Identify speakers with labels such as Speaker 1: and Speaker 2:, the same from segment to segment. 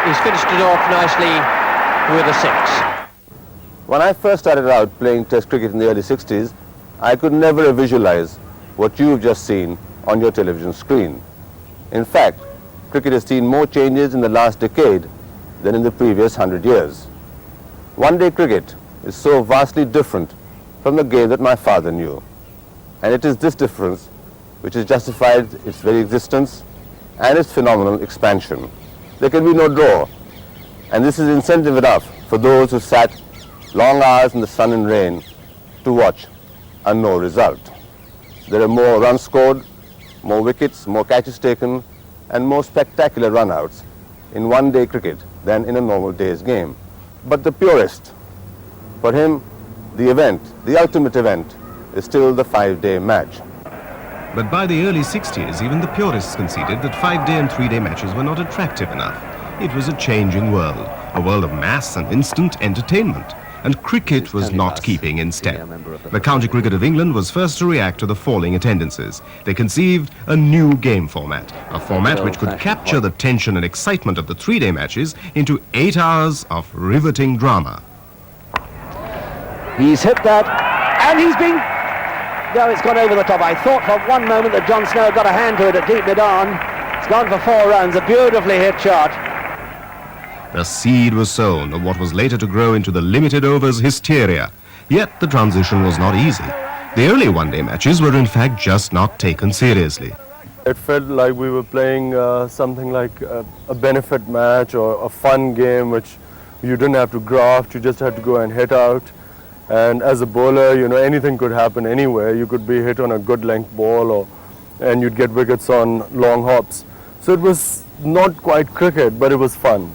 Speaker 1: He's finished it off nicely with a six.
Speaker 2: When I first started out playing Test cricket in the early 60s, I could never visualize what you've just seen on your television screen. In fact, cricket has seen more changes in the last decade than in the previous 100 years. One-day cricket is so vastly different from the game that my father knew. And it is this difference which has justified its very existence and its phenomenal expansion. There can be no draw, and this is incentive enough for those who sat long hours in the sun and rain to watch a no result. There are more runs scored, more wickets, more catches taken, and more spectacular run-outs in one-day cricket than in a normal day's game. But the purest, for him, the event, the ultimate event, is still the five-day match.
Speaker 3: But by the early 60s, even the purists conceded that 5-day and 3-day matches were not attractive enough. It was a changing world, a world of mass and instant entertainment. And cricket was not keeping in step. The county cricket of England was first to react to the falling attendances. They conceived a new game format, a format which could capture the tension and excitement of the 3-day matches into 8 hours of riveting drama.
Speaker 4: He's hit that, and he's been... No, it's gone over the top. I thought for one moment that John Snow got a hand to it at deep mid-on. It's gone for 4 runs, a beautifully hit shot.
Speaker 3: The seed was sown of what was later to grow into the limited overs hysteria. Yet the transition was not easy. The early one-day matches were in fact just not taken seriously.
Speaker 2: It felt like we were playing something like a benefit match or a fun game which you didn't have to graft, you just had to go and hit out. And as a bowler, you know, anything could happen anywhere. You could be hit on a good length ball and you'd get wickets on long hops. So it was not quite cricket, but it was fun.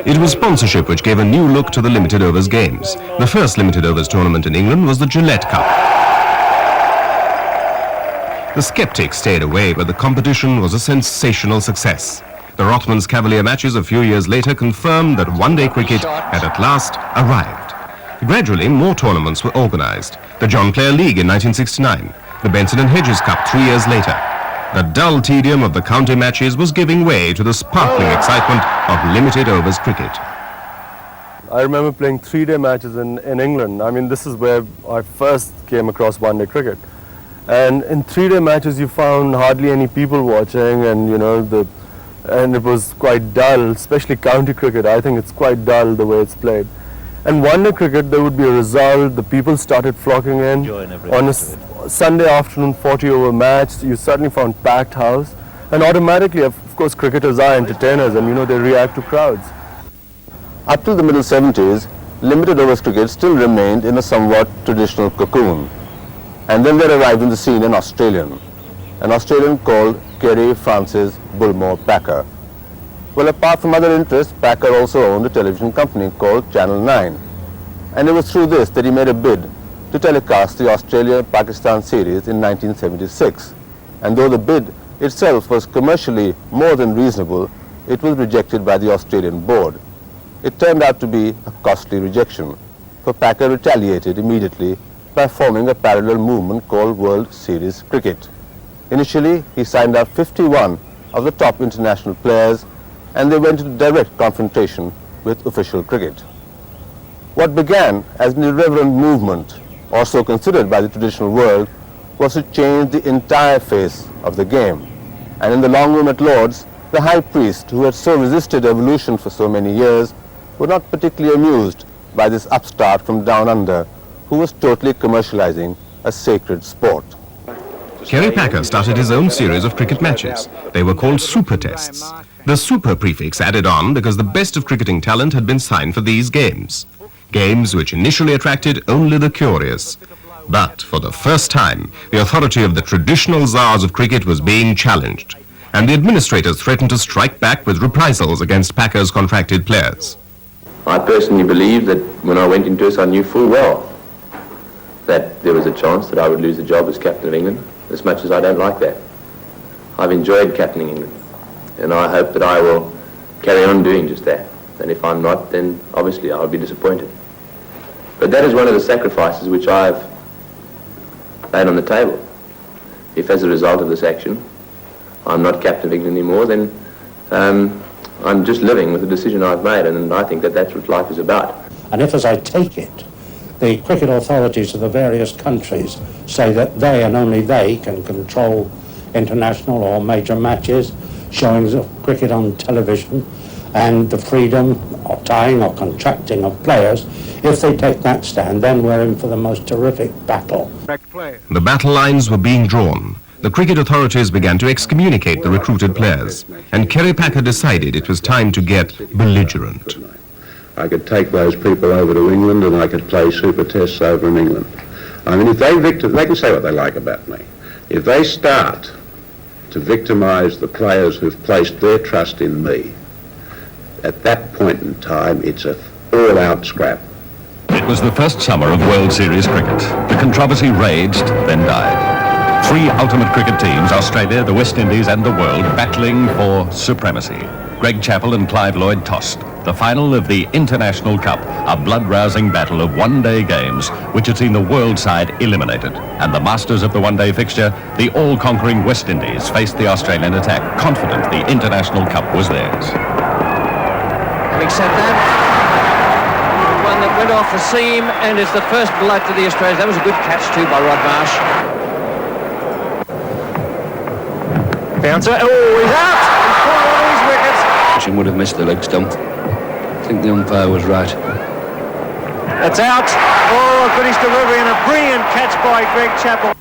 Speaker 3: It was sponsorship which gave a new look to the limited overs games. The first limited overs tournament in England was the Gillette Cup. The skeptics stayed away, but the competition was a sensational success. The Rothmans Cavalier matches a few years later confirmed that one-day cricket had at last arrived. Gradually, more tournaments were organized. The John Player League in 1969, the Benson and Hedges Cup 3 years later. The dull tedium of the county matches was giving way to the sparkling excitement of limited overs cricket.
Speaker 2: I remember playing 3-day matches in England. I mean, this is where I first came across one-day cricket. And in 3-day matches, you found hardly any people watching, and you know, and it was quite dull, especially county cricket. I think it's quite dull the way it's played. And one-day cricket, there would be a result, the people started flocking in. On a Sunday afternoon 40-over match, you suddenly found packed house. And automatically, of course, cricketers are entertainers and, you know, they react to crowds. Up till the middle 70s, limited overs cricket still remained in a somewhat traditional cocoon. And then there arrived on the scene an Australian called Kerry Packer. Well, apart from other interests, Packer also owned a television company called Channel 9. And it was through this that he made a bid to telecast the Australia-Pakistan series in 1976. And though the bid itself was commercially more than reasonable, it was rejected by the Australian board. It turned out to be a costly rejection, for Packer retaliated immediately by forming a parallel movement called World Series Cricket. Initially, he signed up 51 of the top international players, and they went into direct confrontation with official cricket. What began as an irreverent movement, or so considered by the traditional world, was to change the entire face of the game. And in the long room at Lord's, the high priest, who had so resisted evolution for so many years, was not particularly amused by this upstart from down under, who was totally commercializing a sacred sport.
Speaker 3: Kerry Packer started his own series of cricket matches. They were called Super Tests. The super prefix added on because the best of cricketing talent had been signed for these games. Games which initially attracted only the curious. But for the first time, the authority of the traditional czars of cricket was being challenged. and the administrators threatened to strike back with reprisals against Packer's contracted players.
Speaker 5: I personally believe that when I went into this, I knew full well that there was a chance that I would lose the job as captain of England, as much as I don't like that. I've enjoyed captaining England, and I hope that I will carry on doing just that. And if I'm not, then obviously I'll be disappointed. But that is one of the sacrifices which I've laid on the table. If as a result of this action I'm not captain of England anymore, then I'm just living with the decision I've made, and I think that that's what life is about.
Speaker 6: And if, as I take it, the cricket authorities of the various countries say that they and only they can control international or major matches, showings of cricket on television, and the freedom of tying or contracting of players, if they take that stand, then we're in for the most terrific battle.
Speaker 3: The battle lines were being drawn. The cricket authorities began to excommunicate the recruited players, and Kerry Packer decided it was time to get belligerent.
Speaker 7: I could take those people over to England and I could play super tests over in England. I mean, if they can say what they like about me. If they start to victimise the players who've placed their trust in me, at that point in time, it's an all-out scrap.
Speaker 8: It was the first summer of World Series cricket. The controversy raged, then died. Three ultimate cricket teams, Australia, the West Indies and the world, battling for supremacy. Greg Chappell and Clive Lloyd tossed. The final of the International Cup, a blood-rousing battle of one-day games which had seen the world side eliminated. And the masters of the one-day fixture, the all-conquering West Indies, faced the Australian attack, confident the International Cup was theirs.
Speaker 1: Having said that, the one that went off the seam and is the first blood to the Australians. That was a good catch too by Rod Marsh. Bouncer, oh, he's out! He's pulled one of his wickets.
Speaker 9: Would have missed the leg stump. I think the umpire was right.
Speaker 1: It's out. Oh, a British delivery and a brilliant catch by Greg Chappell.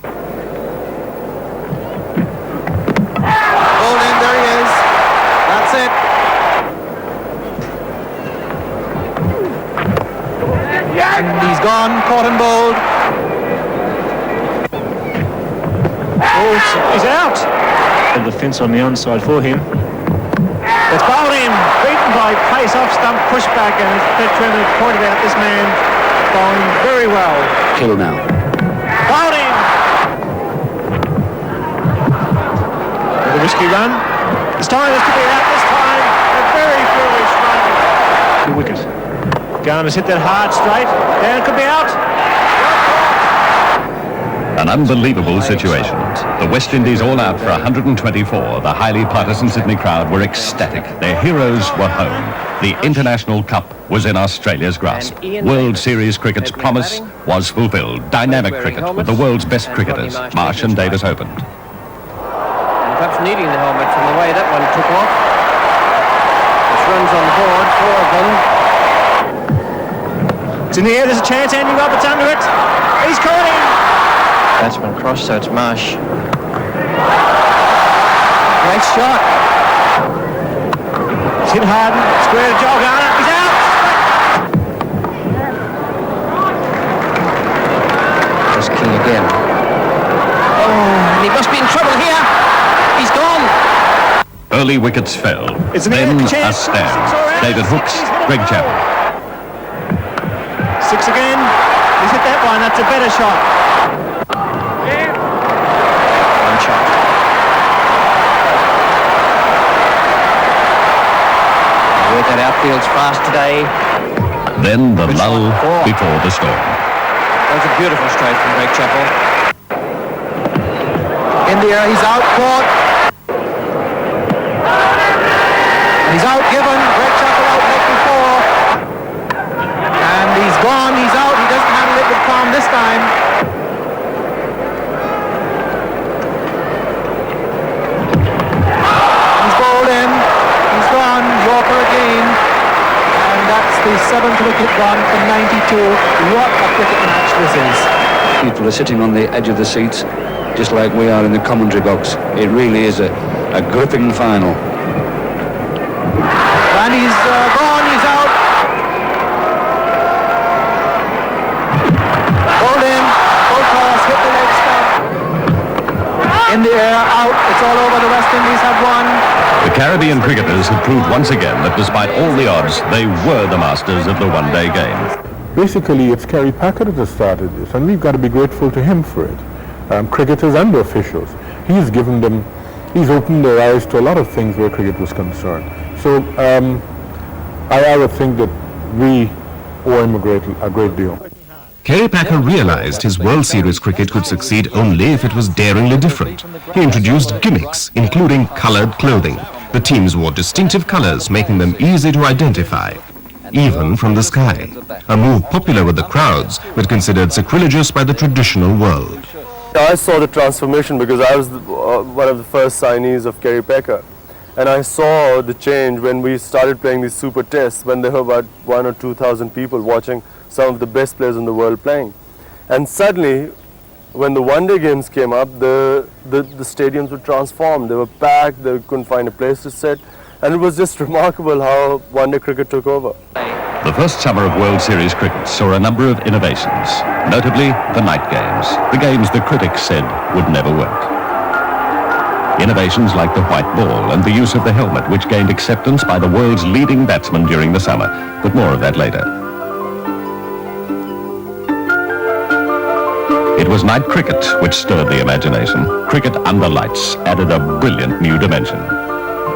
Speaker 1: Ball in, there he is. That's it. And he's gone, caught and bowled. Oh, he's out.
Speaker 10: And the fence on the onside for him.
Speaker 1: It's bowled in, beaten by pace off stump pushback, and as Ted Tremor pointed out, this man bowling very well.
Speaker 9: Kill now.
Speaker 1: Bowled in!
Speaker 10: The risky run.
Speaker 1: This time this could be out, this time a very foolish run.
Speaker 10: The wicket. Garner's hit that hard straight. Down, it could be out.
Speaker 8: An unbelievable situation. The West Indies all out for 124. The highly partisan Sydney crowd were ecstatic. Their heroes were home. The International Cup was in Australia's grasp. World Series cricket's promise was fulfilled. Dynamic cricket with the world's best cricketers. Marsh and Davis opened.
Speaker 1: And perhaps needing the helmet from the way that one took off. There's runs on the board, 4 of them.
Speaker 10: It's in the air, there's a chance. Andy Roberts under it. He's caught him.
Speaker 1: Batsman cross, so it's Marsh. Great shot.
Speaker 10: It's hit hard. Square to Joel Garner. He's out.
Speaker 1: Just King again. Oh, and he must be in trouble here. He's gone.
Speaker 8: Early wickets fell.
Speaker 10: It's an
Speaker 8: Then
Speaker 10: air
Speaker 8: a
Speaker 10: chance.
Speaker 8: stand. David Hooks, Greg Chappell.
Speaker 10: 6 again. He's hit that one. That's a better shot.
Speaker 1: One shot. That outfield's fast today.
Speaker 8: Then the lull before the storm.
Speaker 1: That was a beautiful straight from Greg Chappell.
Speaker 10: India, he's out, caught. He's out given. Greg Chappell out net before. And he's gone, he's out. He doesn't handle it with calm this time. He's bowled in. He's gone. Yorker again. And that's the 7th wicket gone from 92. What a cricket match this is.
Speaker 9: People are sitting on the edge of the seats, just like we are in the commentary box. It really is a gripping final.
Speaker 10: And he's gone, he's out. Bowled in, full toss, hit the leg stump. In the air, out, it's all over. The West Indies have won.
Speaker 8: The Caribbean cricketers have proved once again that despite all the odds, they were the masters of the one-day game.
Speaker 11: Basically, it's Kerry Packer that has started this, and we've got to be grateful to him for it. Cricketers and the officials. He's opened their eyes to a lot of things where cricket was concerned. So I would think that we owe him a great deal.
Speaker 3: Kerry Packer realized his World Series cricket could succeed only if it was daringly different. He introduced gimmicks, including colored clothing. The teams wore distinctive colors, making them easy to identify, even from the sky. A move popular with the crowds, but considered sacrilegious by the traditional world.
Speaker 2: I saw the transformation because I was one of the first signees of Kerry Packer. And I saw the change when we started playing these super tests, when there were about 1,000 or 2,000 people watching some of the best players in the world playing. And suddenly, when the one-day games came up, the stadiums were transformed. They were packed, they couldn't find a place to sit. And it was just remarkable how one-day cricket took over.
Speaker 8: The first summer of World Series cricket saw a number of innovations, notably the night games, the games the critics said would never work. Innovations like the white ball and the use of the helmet, which gained acceptance by the world's leading batsmen during the summer, but more of that later. It was night cricket which stirred the imagination. Cricket under lights added a brilliant new dimension.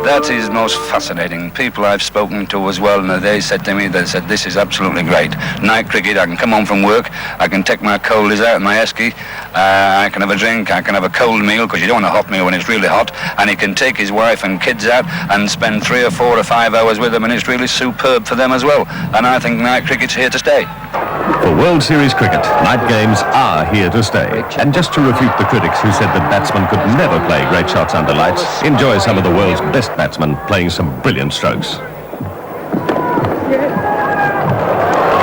Speaker 9: That is most fascinating. People I've spoken to as well, and they said to me, this is absolutely great. Night cricket, I can come home from work, I can take my coldies out in my esky, I can have a drink, I can have a cold meal, because you don't want a hot meal when it's really hot, and he can take his wife and kids out and spend 3 or 4 or 5 hours with them, and it's really superb for them as well. And I think night cricket's here to stay.
Speaker 8: For World Series cricket, night games are here to stay. And just to refute the critics who said that batsmen could never play great shots under lights, enjoy some of the world's best batsmen playing some brilliant strokes.
Speaker 1: It's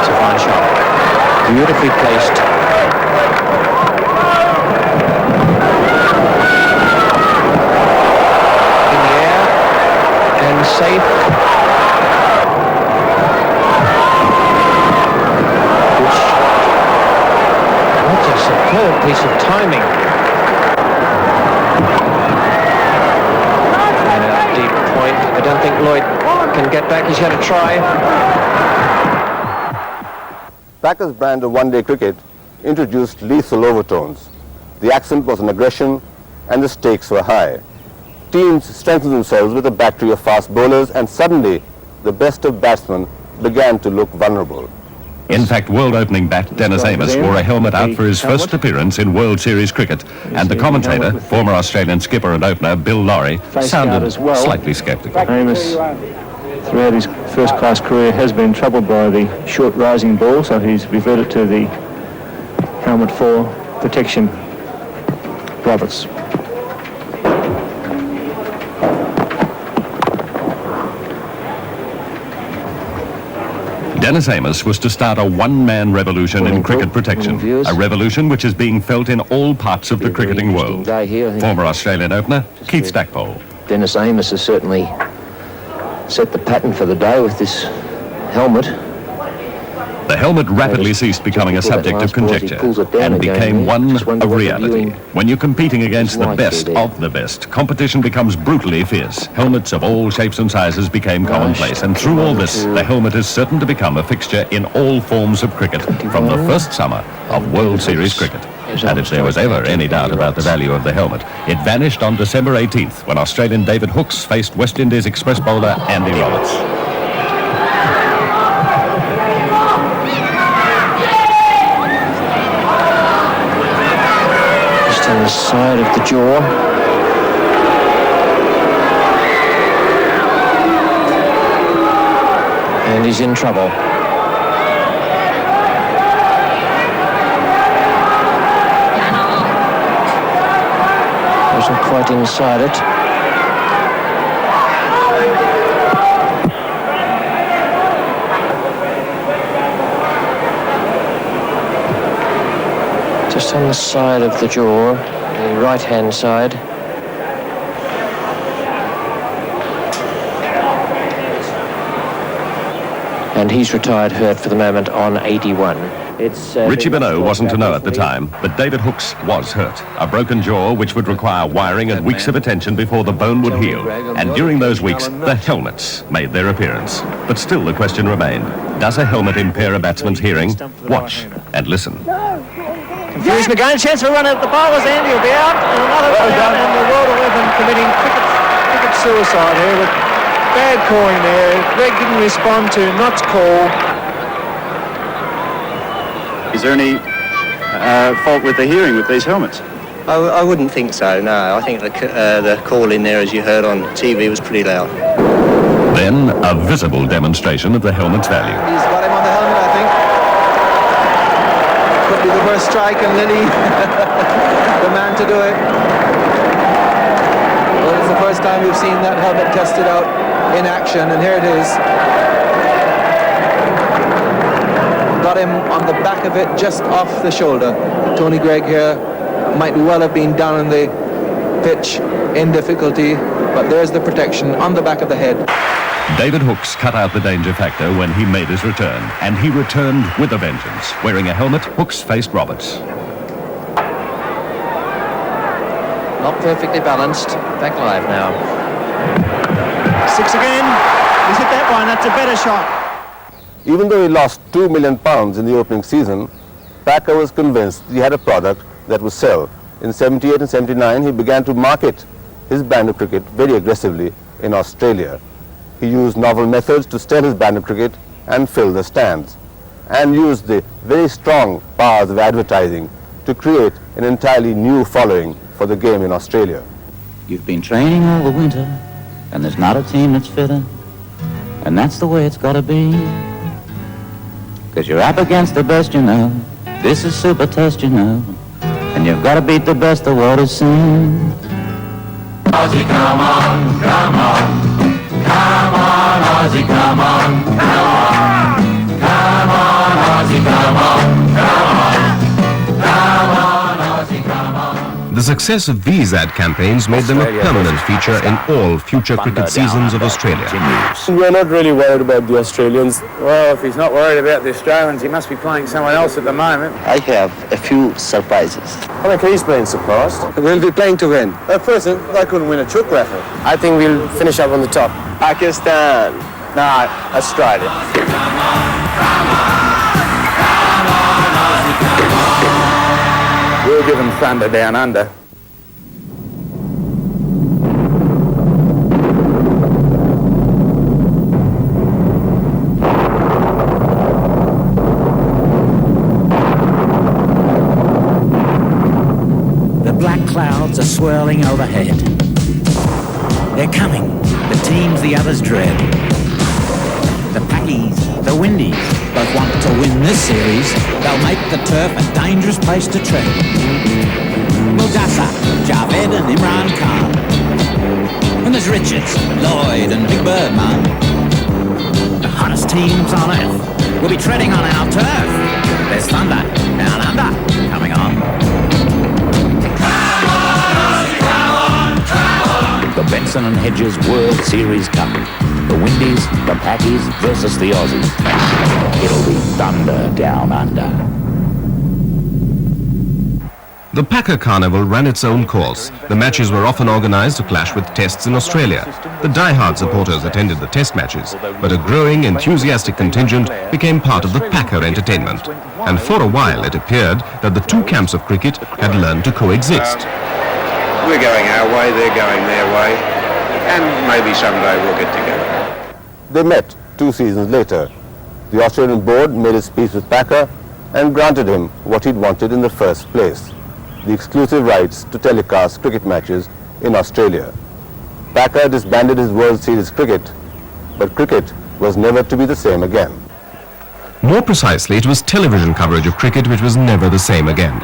Speaker 1: a fine shot. Beautifully placed. In the air. And safe. Superb piece of timing. And a deep point. I don't think Lloyd can get back. He's going to try.
Speaker 12: Packer's brand of one-day cricket introduced lethal overtones. The accent was on aggression and the stakes were high. Teams strengthened themselves with a battery of fast bowlers, and suddenly the best of batsmen began to look vulnerable.
Speaker 8: In fact, world opening bat Dennis Amos wore a helmet out for his first appearance in World Series cricket, and the commentator, former Australian skipper and opener Bill Lawrie, sounded slightly sceptical.
Speaker 13: Amos, throughout his first-class career, has been troubled by the short rising ball, so he's reverted to the helmet for protection. Roberts.
Speaker 8: Dennis Amos was to start a one-man revolution in cricket protection, a revolution which is being felt in all parts of the cricketing world. Former Australian opener, Keith Stackpole.
Speaker 14: Dennis Amos has certainly set the pattern for the day with this helmet.
Speaker 8: The helmet rapidly ceased becoming a subject of conjecture and became one of reality. When you're competing against the best of the best, competition becomes brutally fierce. Helmets of all shapes and sizes became commonplace, and through all this, the helmet is certain to become a fixture in all forms of cricket from the first summer of World Series cricket. And if there was ever any doubt about the value of the helmet, it vanished on December 18th when Australian David Hookes faced West Indies express bowler Andy Roberts.
Speaker 1: On the side of the jaw. And he's in trouble. Wasn't quite inside it. Just on the side of the jaw, the right-hand side. And he's retired hurt for the moment on 81.
Speaker 8: Richie Benaud wasn't to know at the time, but David Hookes was hurt. A broken jaw which would require wiring and weeks of attention before the bone would heal. And during those weeks, the helmets made their appearance. But still the question remained, does a helmet impair a batsman's hearing? Watch and listen.
Speaker 1: Confused again, chance for a run at the bowler's end, he'll be out, and another one out, and the World 11 committing cricket suicide here with bad calling there. Greg didn't respond to Knott's call.
Speaker 15: Is there any fault with the hearing with these helmets?
Speaker 14: I wouldn't think so, no. I think the call in there, as you heard on TV, was pretty loud.
Speaker 8: Then a visible demonstration of the helmet's value.
Speaker 10: He's got him on the helmet, I think. Could be the first strike, and Lilly, the man to do it. Well, it's the first time we've seen that helmet tested out in action, and here it is. Got him on the back of it, just off the shoulder. Tony Greig here might well have been down on the pitch in difficulty, but there's the protection on the back of the head.
Speaker 8: David Hookes cut out the danger factor when he made his return, and he returned with a vengeance. Wearing a helmet, Hookes faced Roberts.
Speaker 1: Not perfectly balanced. Back live now.
Speaker 10: 6 again. He's hit that one. That's a better shot.
Speaker 12: Even though he lost £2 million in the opening season, Packer was convinced he had a product that would sell. In 78 and 79, he began to market his brand of cricket very aggressively in Australia. He used novel methods to sell his brand of cricket and fill the stands, and used the very strong powers of advertising to create an entirely new following for the game in Australia.
Speaker 16: You've been training all the winter, and there's not a team that's fitter, and that's the way it's got to be. Because you're up against the best you know. This is Super Test, you know. And you've got to beat the best the world has seen.
Speaker 17: Aussie, come on, come on. Come on, Aussie, come on. Come on. Come on, Aussie, come on. Come on. Come on, Aussie, come on.
Speaker 3: The success of these ad campaigns made them a permanent feature in all future cricket seasons of Australia.
Speaker 2: We're not really worried about the Australians.
Speaker 18: Well, if he's not worried about the Australians, he must be playing someone else at the moment.
Speaker 14: I have a few surprises.
Speaker 2: I think he's playing surprised.
Speaker 18: We'll be playing to win.
Speaker 2: At present, they couldn't win a chook raffle.
Speaker 18: I think we'll finish up on the top.
Speaker 2: Pakistan.
Speaker 18: No, Australia. We'll give them thunder down under.
Speaker 16: The black clouds are swirling overhead. They're coming, the teams the others dread. The Packies, the Windies, both want to win this series. They'll make the turf a dangerous place to tread. Muldasa, Javed and Imran Khan. And there's Richards, Lloyd and Big Birdman. The hottest teams on earth will be treading on our turf. There's thunder down under coming on. The Benson and Hedges World Series Cup. The Windies, the Packies versus the Aussies. It'll be thunder down under.
Speaker 3: The Packer Carnival ran its own course. The matches were often organised to clash with tests in Australia. The die-hard supporters attended the test matches, but a growing, enthusiastic contingent became part of the Packer entertainment. And for a while it appeared that the two camps of cricket had learned to coexist.
Speaker 15: We're going our way, they're going their way, and maybe someday we'll get together.
Speaker 12: They met 2 seasons later. The Australian board made its peace with Packer and granted him what he'd wanted in the first place, the exclusive rights to telecast cricket matches in Australia. Packer disbanded his World Series cricket, but cricket was never to be the same again.
Speaker 3: More precisely, it was television coverage of cricket which was never the same again.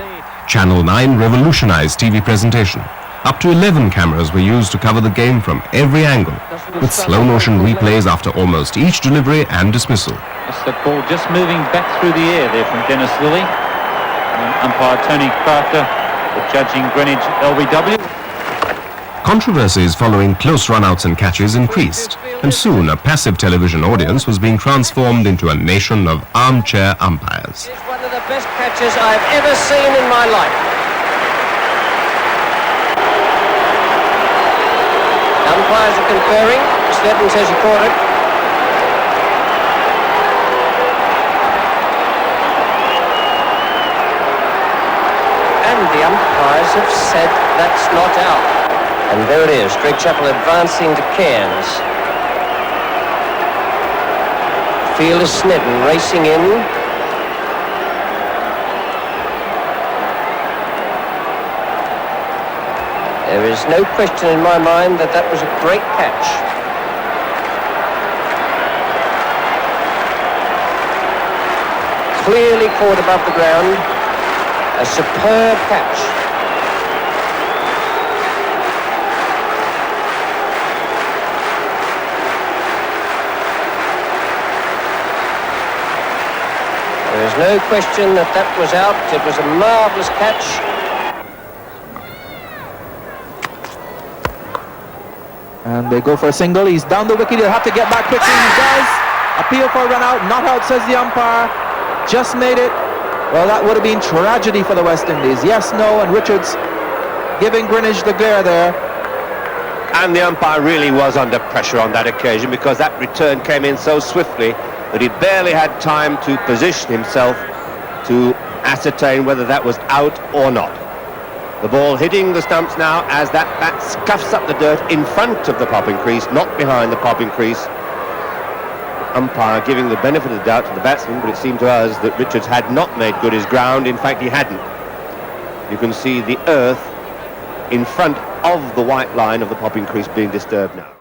Speaker 3: Channel 9 revolutionized TV presentation. Up to 11 cameras were used to cover the game from every angle, with slow-motion replays after almost each delivery and dismissal.
Speaker 13: It's the ball just moving back through the air there from Dennis Lilly. Umpire Tony Crafter, judging Greenwich LBW.
Speaker 3: Controversies following close run-outs and catches increased, and soon a passive television audience was being transformed into a nation of armchair umpires.
Speaker 1: One of the catches I've ever seen in my life. Umpires are conferring. Snedden says he caught it. And the umpires have said that's not out. And there it is, Greg Chappell advancing to Cairns. Field is Snedden racing in. There is no question in my mind that that was a great catch. Clearly caught above the ground. A superb catch. There is no question that that was out. It was a marvellous catch.
Speaker 10: And they go for a single. He's down the wicket. He'll have to get back quickly. He does. Appeal for a run out. Not out, says the umpire. Just made it. Well, that would have been tragedy for the West Indies. Yes, no, and Richards giving Greenwich the glare there.
Speaker 15: And the umpire really was under pressure on that occasion because that return came in so swiftly that he barely had time to position himself to ascertain whether that was out or not. The ball hitting the stumps now as that bat scuffs up the dirt in front of the popping crease, not behind the popping crease. Umpire giving the benefit of the doubt to the batsman, but it seemed to us that Richards had not made good his ground. In fact, he hadn't. You can see the earth in front of the white line of the popping crease being disturbed now.